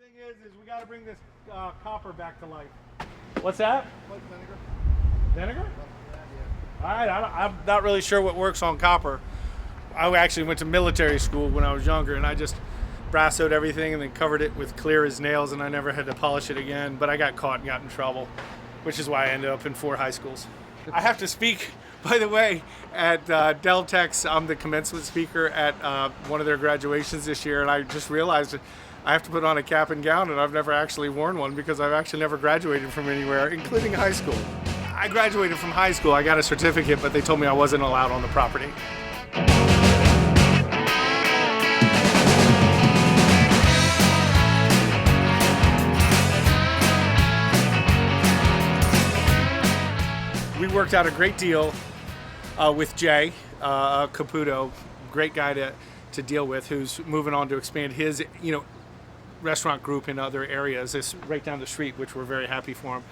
thing is we got to bring this copper back to life. What's that? Like vinegar. Vinegar? All right, I'm not really sure what works on copper. I actually went to military school when I was younger, and I just brassoed everything and then covered it with clear as nails, and I never had to polish it again. But I got caught and got in trouble, which is why I ended up in 4 high schools. I have to speak, by the way, at Del Tech's. I'm the commencement speaker at one of their graduations this year, and I just realized that I have to put on a cap and gown, and I've never actually worn one because I've actually never graduated from anywhere, including high school. I graduated from high school. I got a certificate, but they told me I wasn't allowed on the property. We worked out a great deal with Jay Caputo, great guy to deal with, who's moving on to expand his restaurant group in other areas. It's right down the street, which we're very happy for him.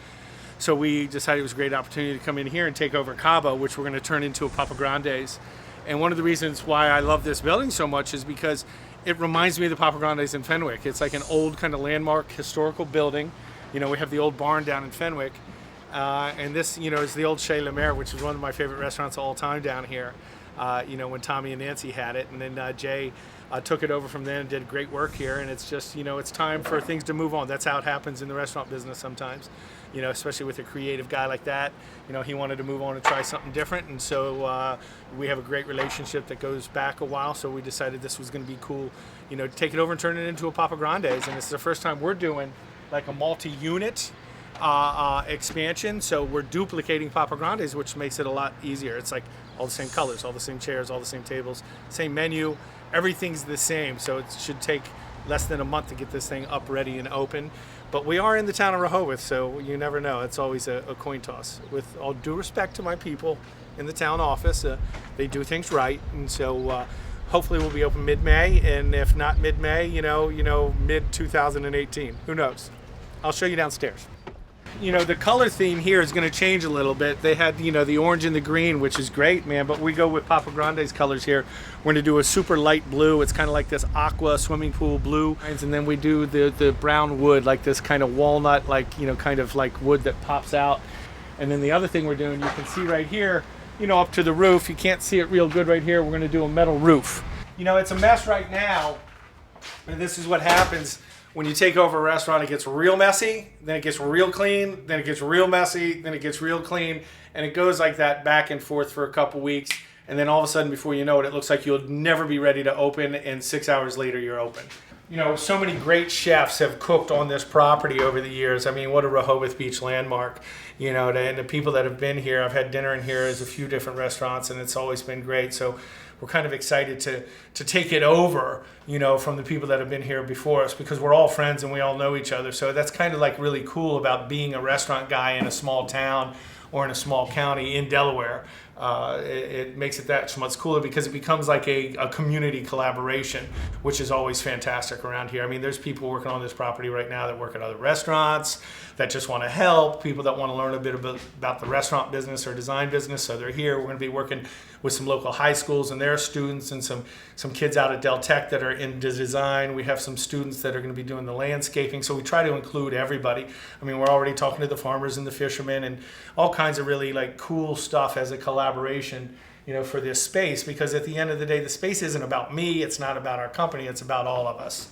So we decided it was a great opportunity to come in here and take over Cabo, which we're going to turn into a Papa Grande's. And one of the reasons why I love this building so much is because it reminds me of the Papa Grande's in Fenwick. It's like an old kind of landmark historical building. We have the old barn down in Fenwick. And this, is the old Chez La Mer, which is one of my favorite restaurants of all time down here, when Tommy and Nancy had it. And then Jay took it over from then and did great work here. And it's just, it's time for things to move on. That's how it happens in the restaurant business sometimes, especially with a creative guy like that. He wanted to move on and try something different. And so we have a great relationship that goes back a while. So we decided this was going to be cool, to take it over and turn it into a Papa Grande's. And it's the first time we're doing like a multi-unit expansion, so we're duplicating Papa Grande's, which makes it a lot easier. It's like all the same colors, all the same chairs, all the same tables, same menu, everything's the same, so it should take less than a month to get this thing up, ready, and open. But we are in the town of Rehoboth, so you never know. It's always a coin toss. With all due respect to my people in the town office, they do things right, and so hopefully we'll be open mid-May, and if not mid-May, mid-2018. Who knows? I'll show you downstairs. The color theme here is going to change a little bit. They had, the orange and the green, which is great, man, but we go with Papa Grande's colors here. We're going to do a super light blue. It's kind of like this aqua swimming pool blue. And then we do the brown wood, like this kind of walnut, kind of like wood that pops out. And then the other thing we're doing, you can see right here, up to the roof. You can't see it real good right here. We're going to do a metal roof. It's a mess right now, and this is what happens. When you take over a restaurant, it gets real messy, then it gets real clean, then it gets real messy, then it gets real clean, and it goes like that back and forth for a couple weeks, and then all of a sudden, before you know it, it looks like you'll never be ready to open, and 6 hours later, you're open. So many great chefs have cooked on this property over the years. I mean, what a Rehoboth Beach landmark. And the people that have been here, I've had dinner in here at a few different restaurants, and it's always been great. So we're kind of excited to take it over, from the people that have been here before us, because we're all friends and we all know each other. So that's kind of like really cool about being a restaurant guy in a small town or in a small county in Delaware. It makes it that much cooler because it becomes like a community collaboration, which is always fantastic around here. I mean, there's people working on this property right now that work at other restaurants that just want to help, people that want to learn a bit about the restaurant business or design business, so they're here. We're going to be working with some local high schools and their students, and some kids out at Del Tech that are into design. We have some students that are going to be doing the landscaping, so we try to include everybody. I mean, we're already talking to the farmers and the fishermen and all kinds of really cool stuff as a collaboration, for this space, because at the end of the day, the space isn't about me, it's not about our company, it's about all of us.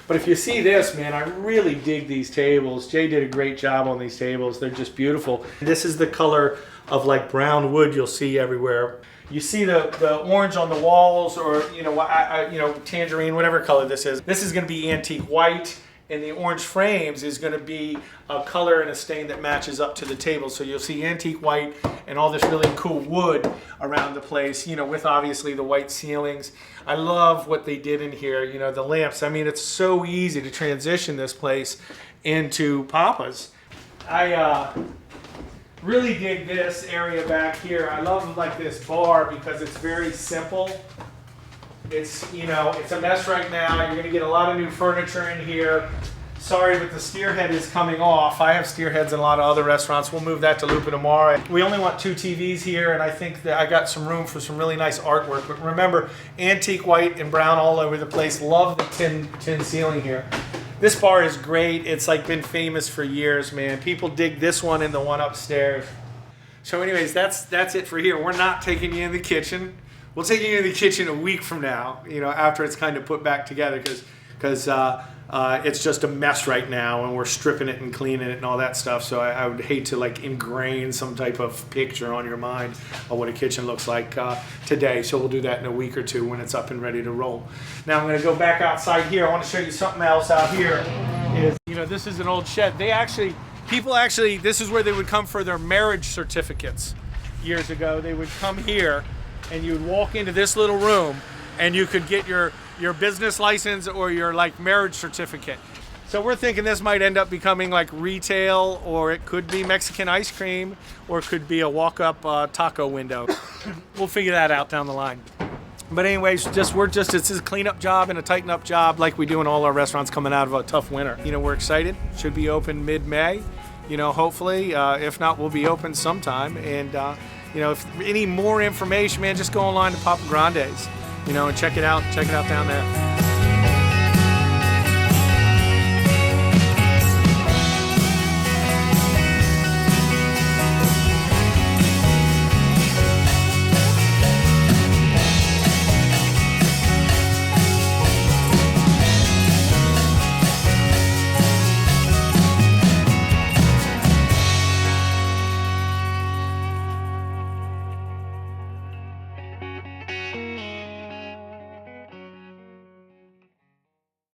But if you see this, man, I really dig these tables. Jay did a great job on these tables. They're just beautiful. This is the color of brown wood you'll see everywhere. You see the orange on the walls, or tangerine, whatever color this is. This is going to be antique white, and the orange frames is going to be a color and a stain that matches up to the table. So you'll see antique white and all this really cool wood around the place, with obviously the white ceilings. I love what they did in here, the lamps. I mean, it's so easy to transition this place into Papa's. I really dig this area back here. I love this bar because it's very simple. It's it's a mess right now. You're going to get a lot of new furniture in here. Sorry, but the steer head is coming off. I have steer heads in a lot of other restaurants. We'll move that to Lupa tomorrow. We only want 2 TVs here, and I think that I got some room for some really nice artwork. But remember, antique white and brown all over the place. Love the tin ceiling here. This bar is great. It's like been famous for years, man. People dig this one and the one upstairs. So anyways, that's it for here. We're not taking you in the kitchen. We'll take you in the kitchen a week from now, you know, after it's kind of put back together, because it's just a mess right now, and we're stripping it and cleaning it and all that stuff. So I would hate to like ingrain some type of picture on your mind of what a kitchen looks like today. So we'll do that in a week or two when it's up and ready to roll. Now I'm going to go back outside here. I want to show you something else out here. You know, this is an old shed. People actually, this is where they would come for their marriage certificates. Years ago, they would come here, and you would walk into this little room, and you could get your business license or your like marriage certificate. So we're thinking this might end up becoming like retail, or it could be Mexican ice cream, or it could be a walk-up taco window. We'll figure that out down the line. But anyways, it's a cleanup job and a tighten up job like we do in all our restaurants coming out of a tough winter. You know, we're excited. Should be open mid-May. You know, hopefully, if not, we'll be open sometime. And you know, if any more information, man, just go online to Papa Grande's, you know, and check it out down there.